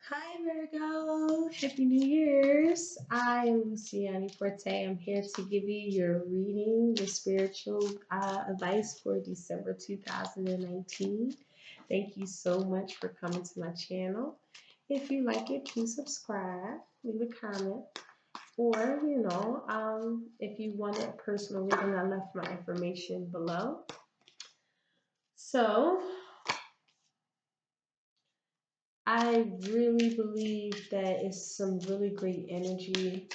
Hi Virgo, Happy New Year's. I am Luciani Forte. I'm here to give you your reading, the spiritual advice for December 2019. Thank you so much for coming to my channel. If you like it, please subscribe, leave a comment, or if you want a personal reading, I left my information below. So I really believe that it's some really great energy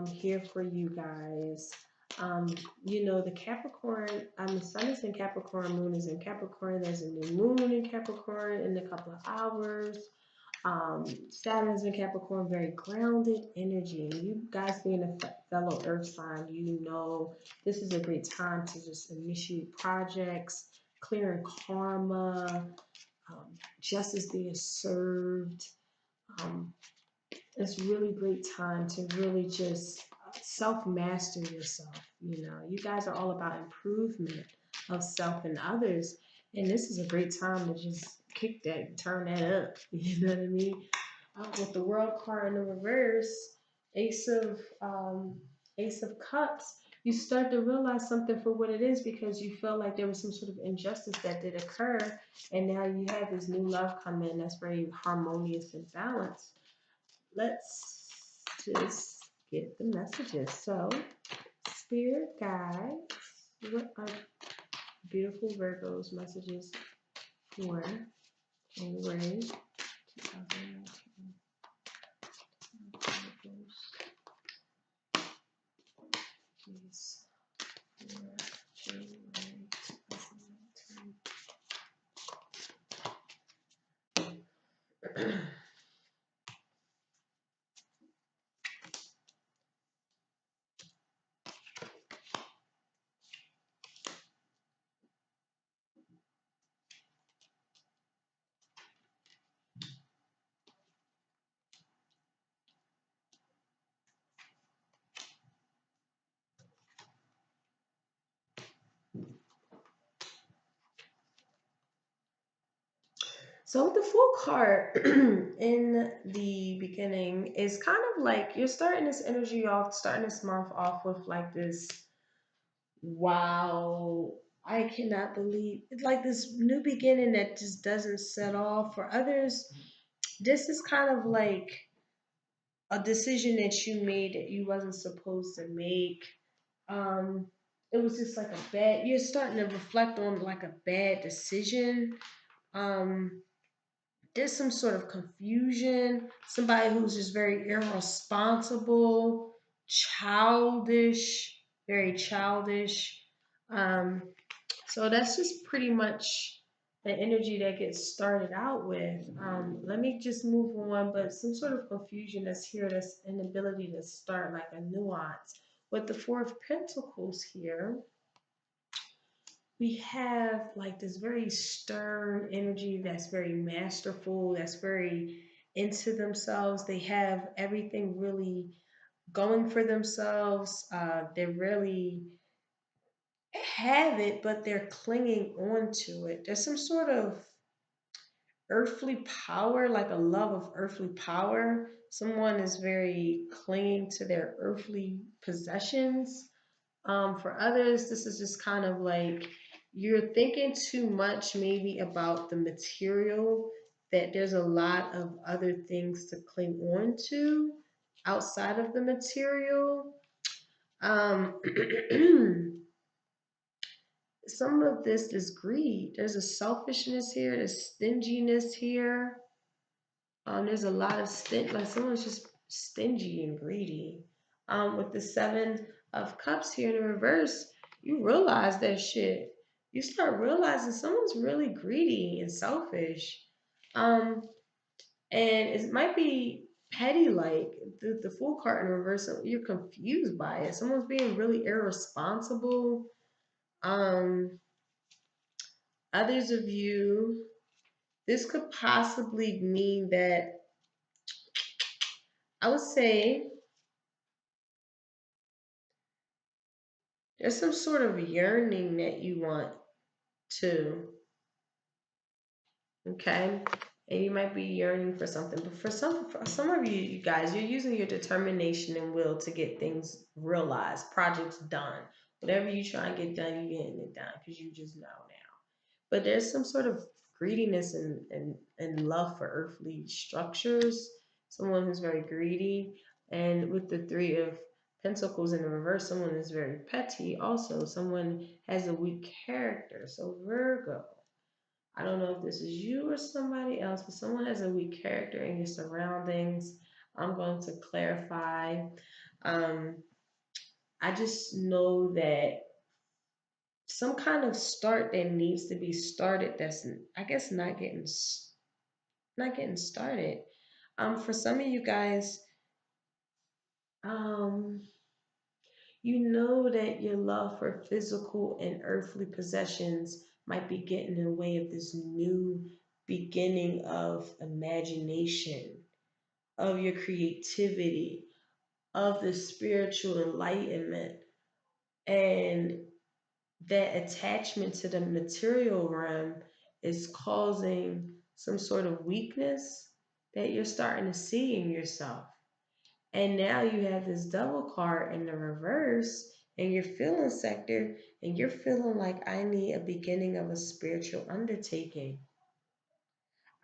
here for you guys. The Capricorn, the sun is in Capricorn, moon is in Capricorn. There's a new moon in Capricorn in a couple of hours. Saturn is in Capricorn, very grounded energy. And you guys being a fellow earth sign, this is a great time to just initiate projects, clearing karma, justice being served. It's really great time to really just self-master yourself. You guys are all about improvement of self and others. And this is a great time to just kick that, turn that up. You know what I mean? With the World card in the reverse, Ace of Cups, you start to realize something for what it is because you feel like there was some sort of injustice that did occur, and now you have this new love come in that's very harmonious and balanced. Let's just get the messages. So, Spirit guides, what are beautiful Virgo's messages for January 2019? Please, for January 2019. So with the full card in the beginning is kind of like you're starting this energy off, starting this month off with like this, wow, I cannot believe it's like this new beginning that just doesn't set off. For others, this is kind of like a decision that you made that you wasn't supposed to make. Um, it was just like a bad, you're starting to reflect on like a bad decision. Um, there's some sort of confusion, somebody who's just very irresponsible, childish, very childish. Um, so that's just pretty much the energy that gets started out with. Let me just move on, but some sort of confusion that's here, that's inability to start like a nuance. With the Four of Pentacles here, we have like this very stern energy that's very masterful, that's very into themselves. They have everything really going for themselves. They really have it, but they're clinging on to it. There's some sort of earthly power, like a love of earthly power. Someone is very clinging to their earthly possessions. For others, this is just kind of like you're thinking too much maybe about the material, that there's a lot of other things to cling on to outside of the material. Um, some of this is greed. There's a selfishness here, there's stinginess here. There's a lot of like someone's just stingy and greedy. With the Seven of Cups here in the reverse, you realize that shit. You start realizing someone's really greedy and selfish. Um, and it might be petty, like the Fool card in reverse. You're confused by it. Someone's being really irresponsible. Um, others of you, this could possibly mean that I would say there's some sort of yearning that you want to, okay? and you might be yearning for something. But for some of you, you guys, you're using your determination and will to get things realized, projects done. Whatever you try and get done, you're getting it done because you just know now. But there's some sort of greediness and love for earthly structures. Someone who's very greedy. And with the Three of Pentacles in the reverse, someone is very petty. Also, someone has a weak character. So, Virgo, I don't know if this is you or somebody else, but someone has a weak character in your surroundings. I'm going to clarify. Um, I just know that some kind of start that needs to be started that's, I guess, not getting started. For some of you guys, um, you know that your love for physical and earthly possessions might be getting in the way of this new beginning of imagination, of your creativity, of the spiritual enlightenment. And that attachment to the material realm is causing some sort of weakness that you're starting to see in yourself. And now you have this double card in the reverse in your feeling sector, and you're feeling like I need a beginning of a spiritual undertaking.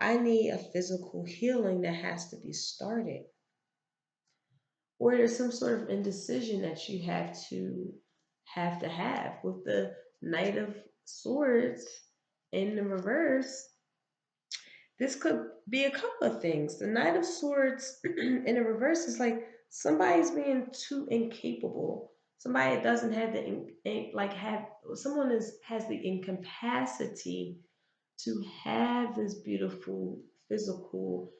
I need a physical healing that has to be started. Or there's some sort of indecision that you have with the Knight of Swords in the reverse. This could be a couple of things. The Knight of Swords in the reverse is like somebody's being too incapable. Somebody doesn't have someone has the incapacity to have this beautiful physical,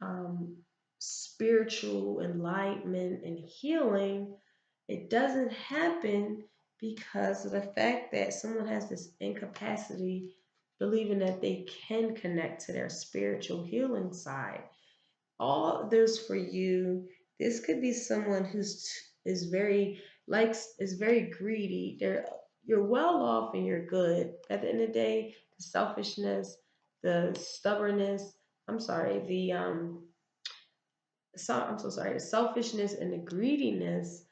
um, spiritual enlightenment and healing. It doesn't happen because of the fact that someone has this incapacity, believing that they can connect to their spiritual healing side. All there's for you. This could be someone is very is very greedy. You're well off and you're good. At the end of the day, the selfishness, the stubbornness. I'm sorry. I'm so sorry. The selfishness and the greediness,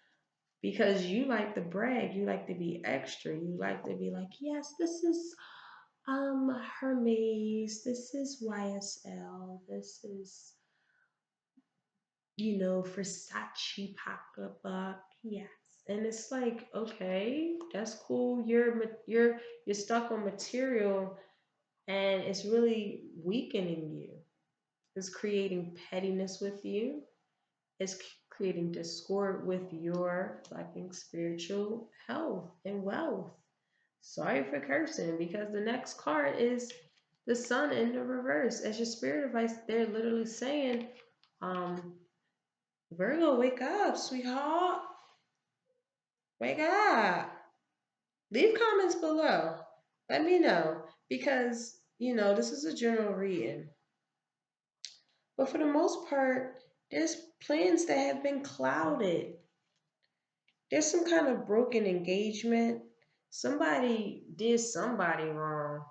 because you like to brag, you like to be extra, you like to be like, yes, this is Hermes, this is YSL, this is, Versace pocketbook, yes. And it's like, okay, that's cool. You're stuck on material, and it's really weakening you. It's creating pettiness with you. It's creating discord with your fucking spiritual health and wealth. Sorry for cursing, because the next card is the Sun in the reverse. As your spirit advice, they're literally saying, um, Virgo, wake up, sweetheart. Wake up. Leave comments below. Let me know, because, this is a general reading. But for the most part, there's plans that have been clouded. There's some kind of broken engagement. Somebody did somebody wrong.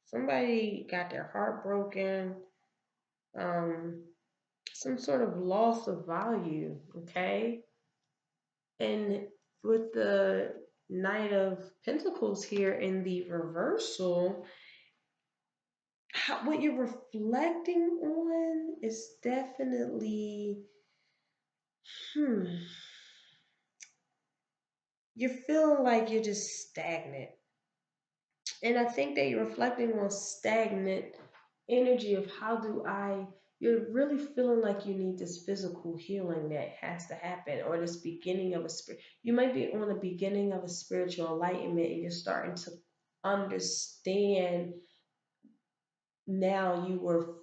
Somebody got their heart broken. Um, some sort of loss of value, okay? And with the Knight of Pentacles here in the reversal, what you're reflecting on is definitely, you're feeling like you're just stagnant. And I think that you're reflecting on stagnant energy of you're really feeling like you need this physical healing that has to happen, or this beginning of you might be on the beginning of a spiritual enlightenment, and you're starting to understand now you were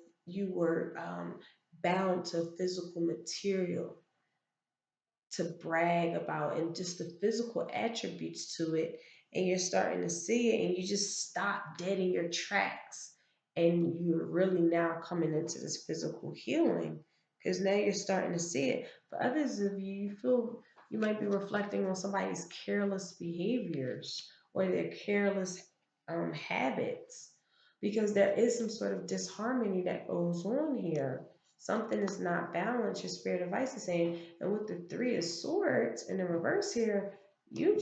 bound to physical material to brag about, and just the physical attributes to it, and you're starting to see it, and you just stop dead in your tracks, and you're really now coming into this physical healing because now you're starting to see it. For others of you, you feel you might be reflecting on somebody's careless behaviors or their careless habits, because there is some sort of disharmony that goes on here. Something is not balanced, your spirit advice is saying. And with the Three of Swords in the reverse here, you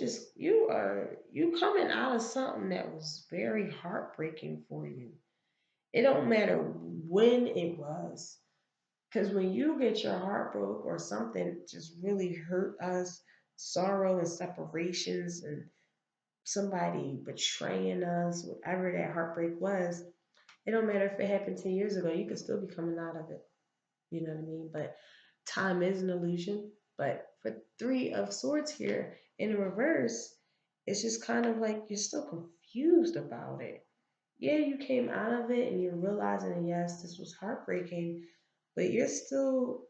coming out of something that was very heartbreaking for you. It don't matter when it was. Because when you get your heart broke or something just really hurt us, sorrow and separations and somebody betraying us, whatever that heartbreak was, it don't matter if it happened 10 years ago, you could still be coming out of it. You know what I mean? But time is an illusion. But for Three of Swords here in reverse, it's just kind of like you're still confused about it. Yeah, you came out of it and you're realizing, yes, this was heartbreaking, but you're still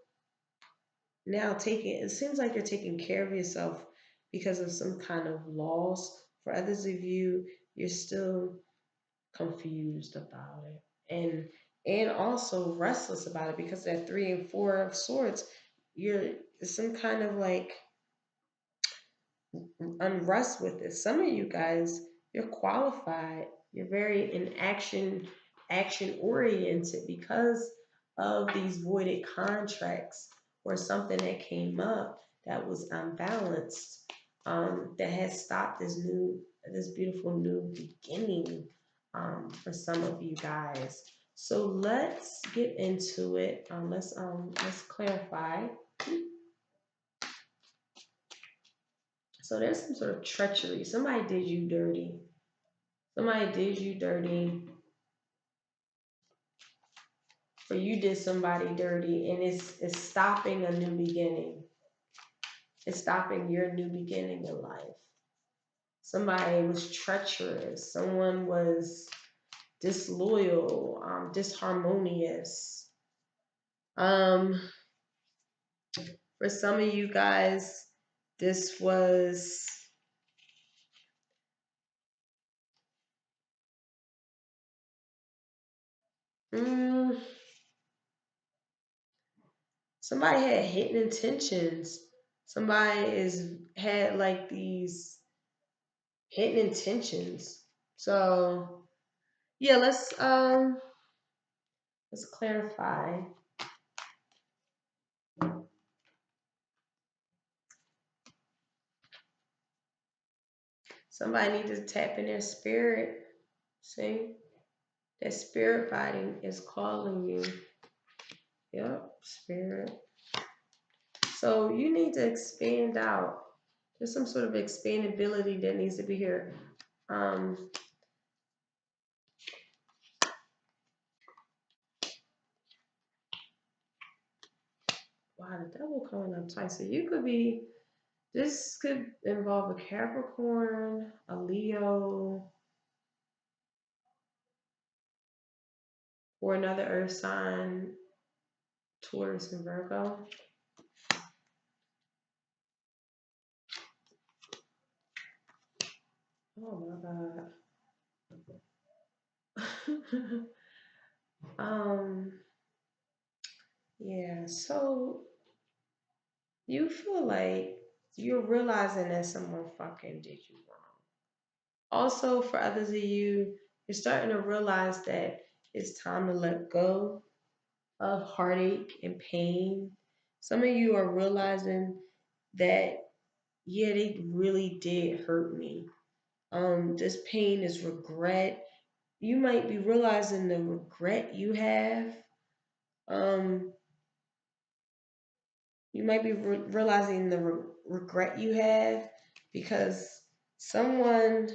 now taking, it seems like you're taking care of yourself because of some kind of loss. For others of you, you're still confused about it. And also restless about it because that Three and Four of Swords, you're some kind of like unrest with it. Some of you guys, you're qualified. You're very in action oriented because of these voided contracts or something that came up that was unbalanced, that has stopped this beautiful new beginning, for some of you guys. So let's get into it. Let's clarify. So there's some sort of treachery. Somebody did you dirty. Somebody did you dirty, or you did somebody dirty, and it's stopping a new beginning. It's stopping your new beginning in life. Somebody was treacherous. Someone was disloyal, disharmonious. Um, for some of you guys, this was mm, somebody had hidden intentions. Somebody is had like these hidden intentions. So yeah, let's clarify. Somebody needs to tap in their spirit. See? That spirit body is calling you. Yep, spirit. So you need to expand out. There's some sort of expandability that needs to be here. Wow, the devil coming up twice. So you could be, this could involve a Capricorn, a Leo, or another earth sign, Taurus and Virgo. Oh my God. um, yeah, so you feel like you're realizing that someone fucking did you wrong. Also, for others of you, you're starting to realize that it's time to let go of heartache and pain. Some of you are realizing that, yeah, they really did hurt me. This pain is regret. You might be realizing the regret you have. Um, you might be realizing the regret you have because someone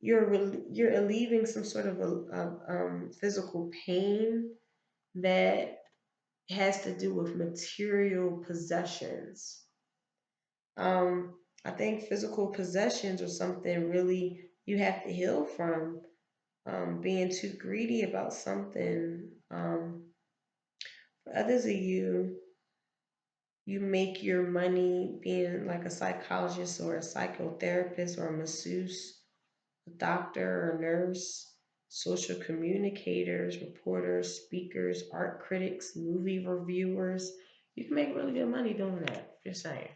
you're alleviating some sort of physical pain that has to do with material possessions. Um, I think physical possessions are something really you have to heal from. Being too greedy about something. For others of you, you make your money being like a psychologist or a psychotherapist or a masseuse, a doctor or nurse, social communicators, reporters, speakers, art critics, movie reviewers. You can make really good money doing that. Just saying.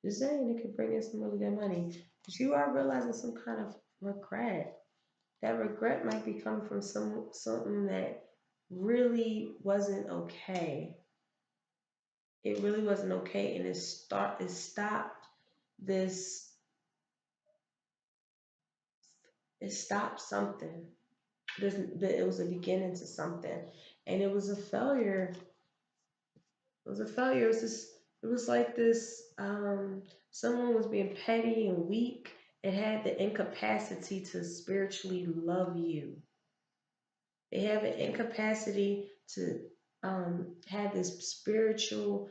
Just saying, it could bring in some really good money. But you are realizing some kind of regret. That regret might be coming from something that really wasn't okay. It really wasn't okay, and it stopped this. It stopped something. It was a beginning to something, and it was a failure. It was a failure. It was this. It was like this. Someone was being petty and weak and had the incapacity to spiritually love you. They have an incapacity to have this spiritually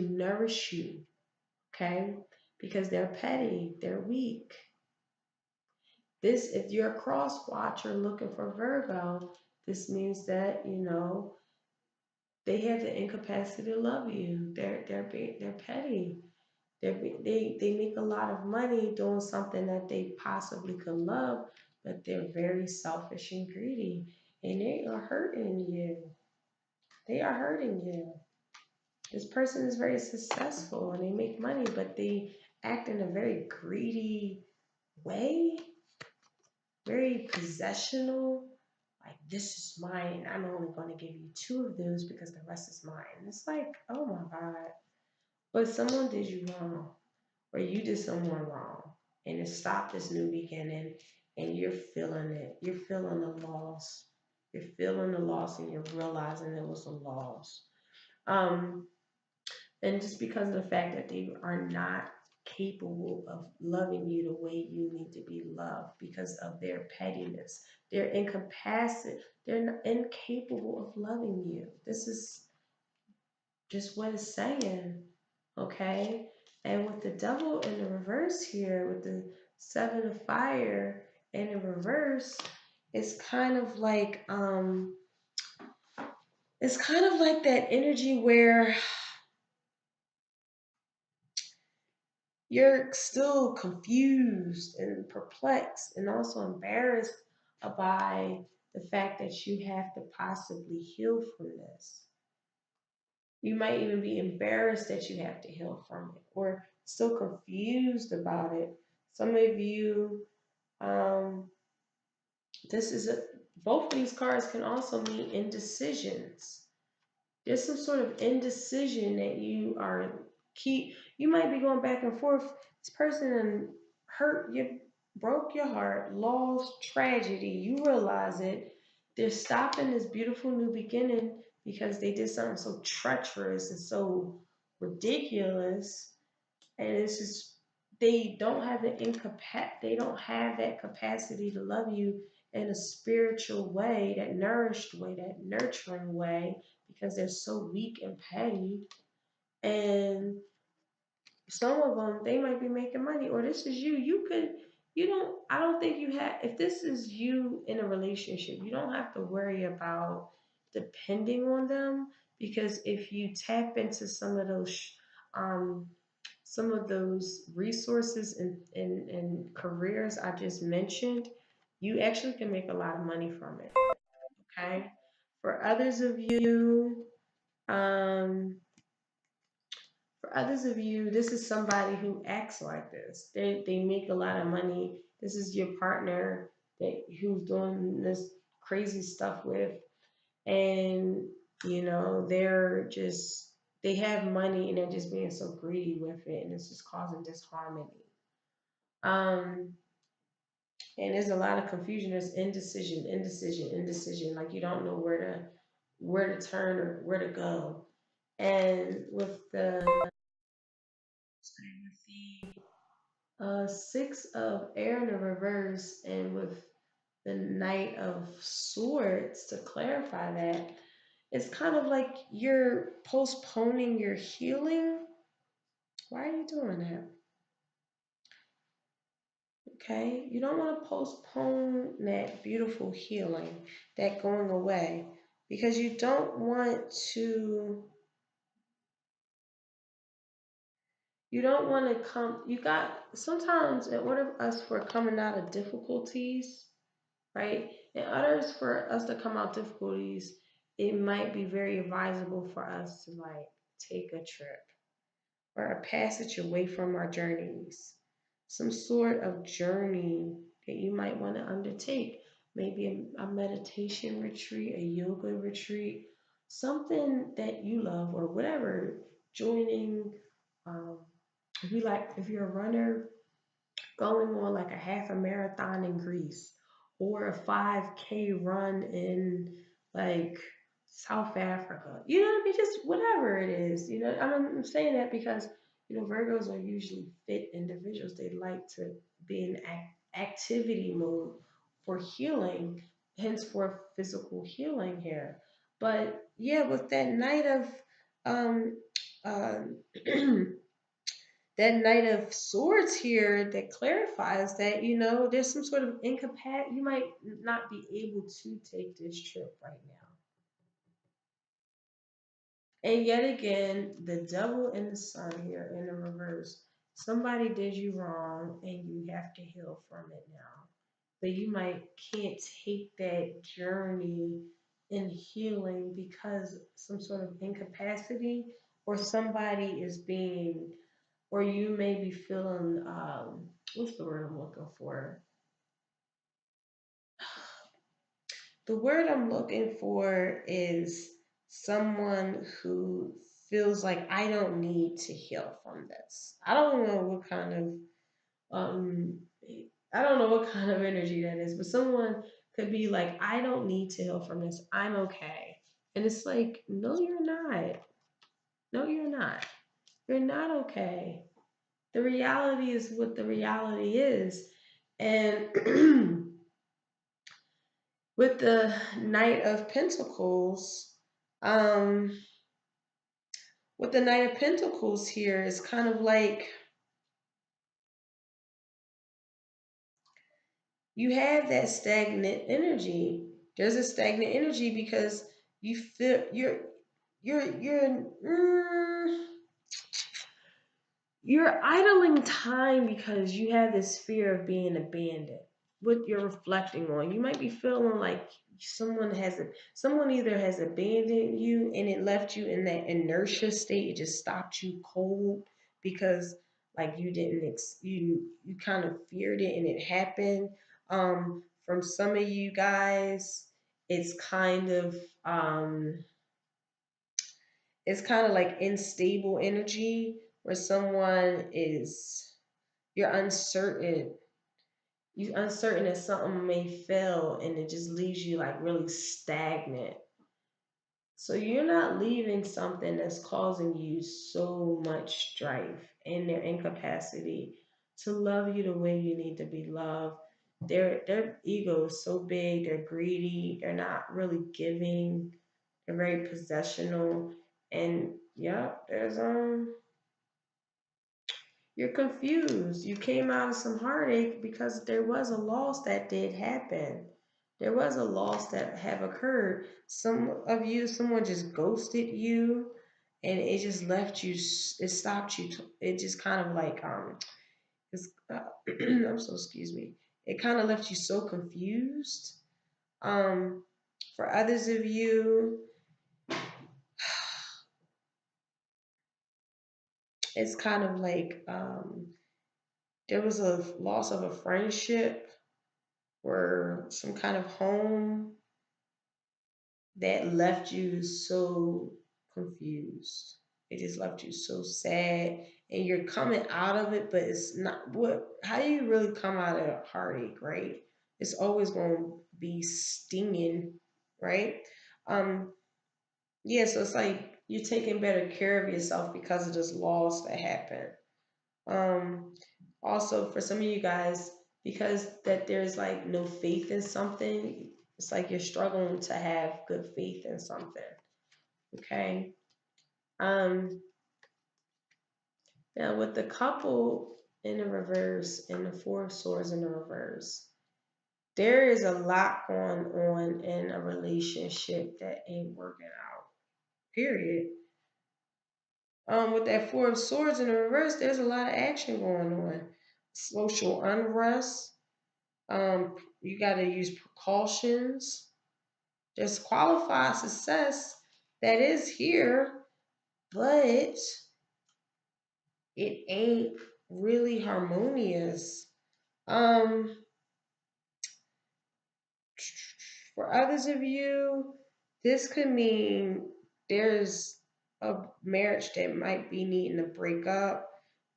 nourish you. Okay, because they're petty, they're weak. This, if you're a cross watcher looking for Virgo, this means that they have the incapacity to love you. They're petty. They make a lot of money doing something that they possibly could love, but they're very selfish and greedy, and they are hurting you. They are hurting you. This person is very successful and they make money, but they act in a very greedy way, very possessional. Like, this is mine. I'm only going to give you two of those because the rest is mine. It's like, oh my God. But someone did you wrong, or you did someone wrong, and it stopped this new beginning, and you're feeling it. You're feeling the loss. You're feeling the loss, and you're realizing it was a loss. Um, and just because of the fact that they are not capable of loving you the way you need to be loved because of their pettiness, they're incapacitated, they're incapable of loving you. This is just what it's saying, okay? And with the devil in the reverse here, with the seven of fire in the reverse, it's kind of like that energy where you're still confused and perplexed and also embarrassed by the fact that you have to possibly heal from this. You might even be embarrassed that you have to heal from it or still confused about it. Some of you, um, this is a, both of these cards can also mean indecisions. There's some sort of indecision that you might be going back and forth. This person hurt you, broke your heart, lost, tragedy. You realize it. They're stopping this beautiful new beginning because they did something so treacherous and so ridiculous. And it's just they don't have that capacity to love you in a spiritual way, that nourished way, that nurturing way, because they're so weak and petty. And some of them, they might be making money, or this is you. I don't think you have, if this is you in a relationship, you don't have to worry about depending on them, because if you tap into um, some of those resources and careers I just mentioned, you actually can make a lot of money from it. Okay. For others of you, um, this is somebody who acts like this. They make a lot of money. This is your partner who's doing this crazy stuff with, and they have money and they're just being so greedy with it, and it's just causing disharmony. Um, and there's a lot of confusion. There's indecision. Like, you don't know where to turn or where to go. And with the six of air in the reverse, and with the Knight of Swords to clarify that, it's kind of like you're postponing your healing. Why are you doing that? Okay, you don't want to postpone that beautiful healing, that going away, because you don't want to. You don't want to come. You got sometimes in order for us for coming out of difficulties, right? In order for us to come out of difficulties, it might be very advisable for us to like take a trip or a passage away from our journeys, some sort of journey. that you might want to undertake. Maybe a meditation retreat, a yoga retreat, something that you love or whatever. Joining, um, if you're a runner, going on like a half a marathon in Greece or a 5K run in like South Africa. You know what I mean? Just whatever it is. I'm saying that because, Virgos are usually fit individuals. They like to be in activity mode for healing, hence for physical healing here. But yeah, with that night of um, uh, that Knight of Swords here that clarifies that, there's some sort of incapacity. You might not be able to take this trip right now. And yet again, the devil and the sun here in the reverse. Somebody did you wrong and you have to heal from it now. But you might can't take that journey in healing because some sort of incapacity or somebody is being or you may be feeling what's the word I'm looking for? The word I'm looking for is someone who feels like I don't need to heal from this. Um I don't know what kind of energy that is, but someone could be like, I don't need to heal from this. I'm okay. And it's like, no, you're not. No, you're not. You're not okay. The reality is what the reality is. And with the Knight of Pentacles, um, with the Knight of Pentacles here, it's kind of like you have that stagnant energy. There's a stagnant energy because you feel you're idling time because you have this fear of being abandoned. What you're reflecting on, you might be feeling like someone either has abandoned you and it left you in that inertia state. It just stopped you cold because like you didn't you kind of feared it and it happened. From some of you guys, it's kind of um it's kind of like unstable energy where someone is you're uncertain. You're uncertain that something may fail and it just leaves you like really stagnant. So you're not leaving something that's causing you so much strife and their incapacity to love you the way you need to be loved. Their ego is so big, they're greedy, they're not really giving, they're very possessional. And yeah, you're confused. You came out of some heartache because there was a loss that did happen. There was a loss that have occurred. Some of you, someone just ghosted you, and it just left you. It stopped you. It just kind of like It's, I'm so excuse me. It kind of left you so confused. Um, for others of you, it's kind of like there was a loss of a friendship or some kind of home that left you so confused. It just left you so sad and you're coming out of it, but it's not how do you really come out of a heartache, right? It's always going to be stinging, right? Um, yeah, so it's like you're taking better care of yourself because of this loss that happened. Um, Also, for some of you guys, because that there's like no faith in something, it's like you're struggling to have good faith in something. Okay. Um, Now with the couple in the reverse and the Four of Swords in the reverse, there is a lot going on in a relationship that ain't working out. Period. With that Four of Swords in the reverse, there's a lot of action going on. Social unrest. You got to use precautions. There's qualified success that is here, but it ain't really harmonious. Um, For others of you, this could mean there's a marriage that might be needing to break up.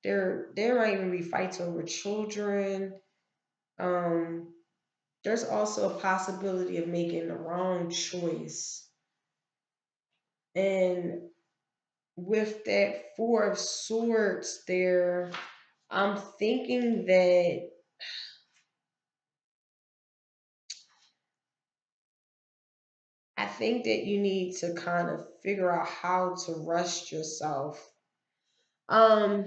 There might even be fights over children. Um, there's also a possibility of making the wrong choice. And with that Four of Swords there, I'm thinking that I think that you need to kind of figure out how to rest yourself. Um,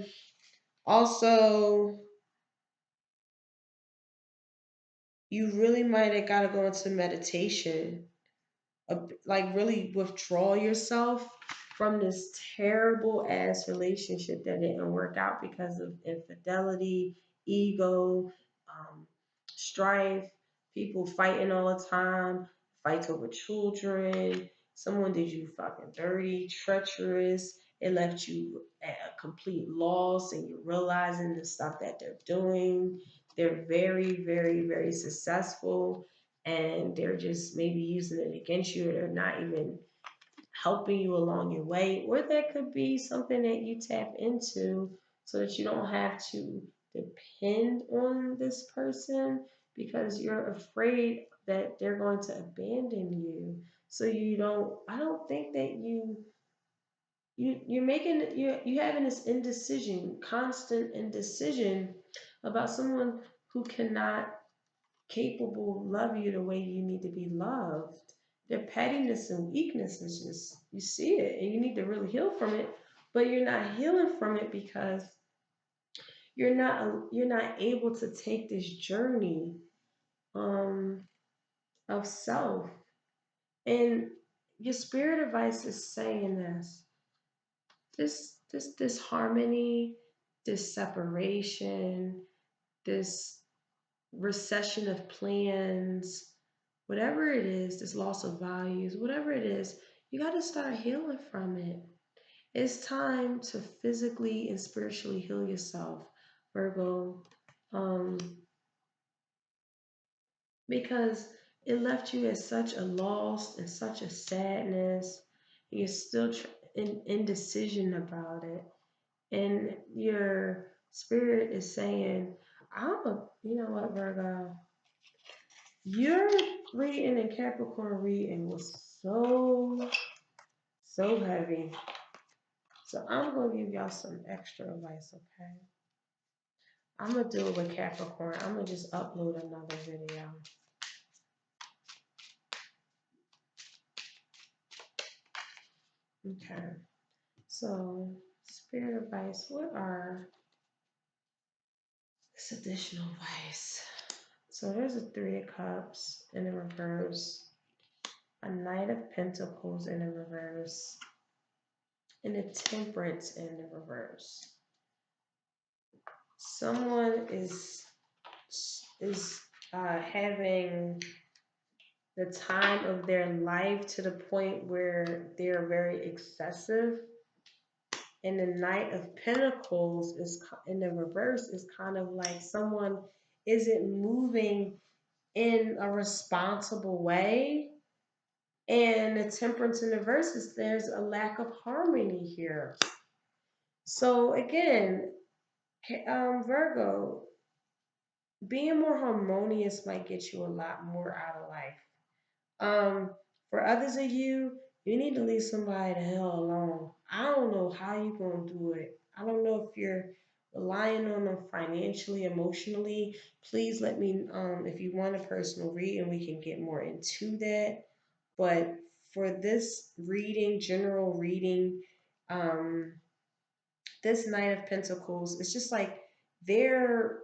Also, you really might have got to go into meditation, like really withdraw yourself from this terrible ass relationship that didn't work out because of infidelity, ego, strife, people fighting all the time, fights over children. Someone did you fucking dirty, treacherous. It left you at a complete loss, and you're realizing the stuff that they're doing. They're very, very, very successful, and they're just maybe using it against you, or they're not even helping you along your way. Or that could be something that you tap into so that you don't have to depend on this person because you're afraid that they're going to abandon you. So you don't, I don't think that you're making, you having this indecision, constant indecision about someone who cannot capable of love you the way you need to be loved. Their pettiness and weakness is just, you see it and you need to really heal from it, but you're not healing from it because you're not able to take this journey um of self. And your spirit advice is saying this harmony, this separation, this recession of plans, whatever it is, this loss of values, whatever it is, you got to start healing from it. It's time to physically and spiritually heal yourself, Virgo, um, because it left you at such a loss and such a sadness. You're still in indecision about it, and your spirit is saying, you know what, Virgo, your reading and Capricorn reading was so heavy. So I'm gonna give y'all some extra advice, okay? I'm gonna do it with Capricorn. I'm gonna just upload another video. Okay. So spirit advice, what are this additional advice? So there's a Three of Cups in the reverse, a Knight of Pentacles in the reverse, and a Temperance in the reverse. Someone is having the time of their life to the point where they're very excessive, and the Knight of Pentacles is in the reverse is kind of like someone isn't moving in a responsible way, and the Temperance in the reverse is there's a lack of harmony here. So again, Virgo, being more harmonious might get you a lot more out of life. For others of you, you need to leave somebody the hell alone. I don't know how you're gonna do it. I don't know if you're relying on them financially, emotionally. Please let me if you want a personal reading, we can get more into that. But for this reading, general reading, um, this Knight of Pentacles, it's just like they're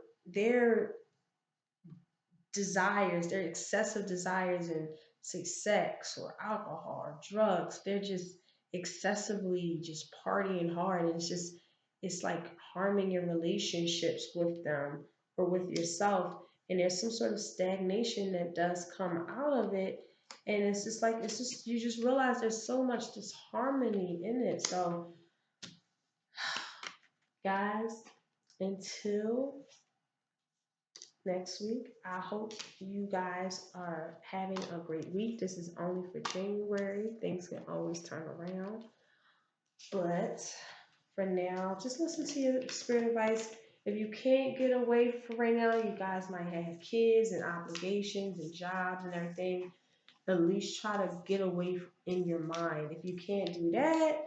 desires, their excessive desires in say sex or alcohol or drugs, they're just excessively just partying hard, and it's like harming your relationships with them or with yourself, and there's some sort of stagnation that does come out of it, and it's just like it's just you just realize there's so much disharmony in it. So guys, until next week. I hope you guys are having a great week. This is only for January. Things can always turn around. But for now, just listen to your spirit advice. If you can't get away for right now, you guys might have kids and obligations and jobs and everything. At least try to get away in your mind. If you can't do that,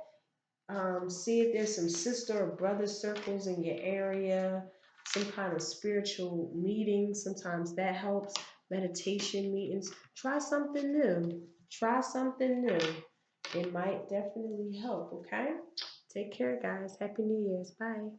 see if there's some sister or brother circles in your area, some kind of spiritual meetings. Sometimes that helps. Meditation meetings. Try something new. Try something new. It might definitely help, okay? Take care, guys. Happy New Year's. Bye.